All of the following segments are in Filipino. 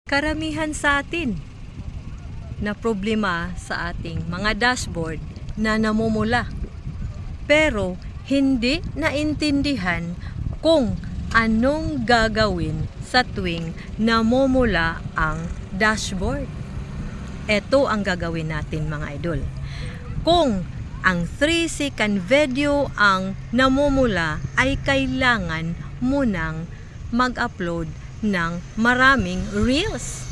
Karamihan sa atin na problema sa ating mga dashboard na namumula. Pero hindi naintindihan kung anong gagawin sa tuwing namumula ang dashboard. Ito ang gagawin natin mga idol. Kung ang 3-second video ang namumula ay kailangan munang mag-upload ng maraming reels.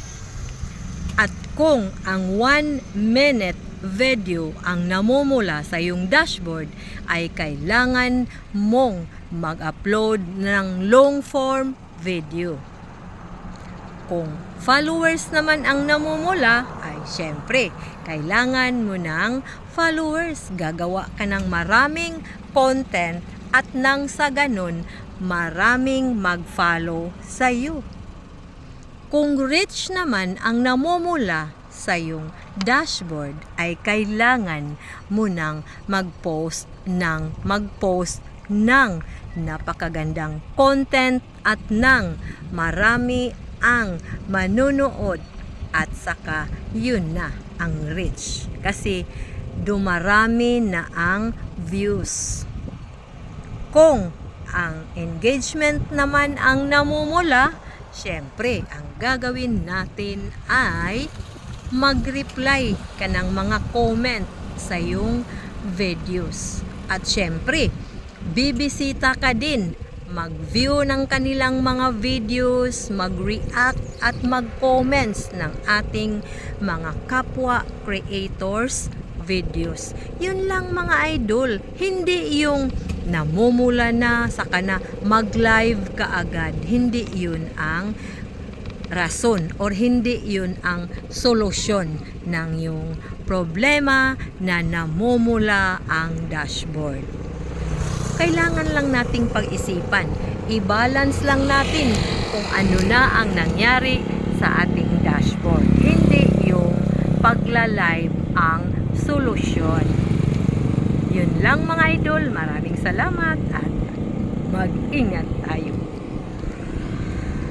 At kung ang 1-minute video ang namumula sa iyong dashboard, ay kailangan mong mag-upload ng long form video. Kung followers naman ang namumula, ay syempre, kailangan mo ng followers. Gagawa ka ng maraming content at nang sa ganun, maraming mag-follow sa iyo. Kung reach naman ang namumula sa iyong dashboard, ay kailangan mo nang mag-post ng napakagandang content at nang marami ang manunood, at saka yun na ang reach. Kasi dumarami na ang views. Kung ang engagement naman ang namumula, syempre, ang gagawin natin ay mag-reply ka ng mga comment sa iyong videos. At syempre, bibisita ka din, mag-view ng kanilang mga videos, mag-react at mag-comments ng ating mga kapwa creators videos. Yun lang mga idol, hindi yung namumula na saka na mag-live ka agad. Hindi yun ang rason or hindi yun ang solusyon ng yung problema na namumula ang dashboard. Kailangan lang nating pag-isipan, i-balance lang natin kung ano na ang nangyari sa ating dashboard. Hindi yung pagla-live ang solusyon. Yun lang mga idol, maraming salamat at mag-ingat tayo.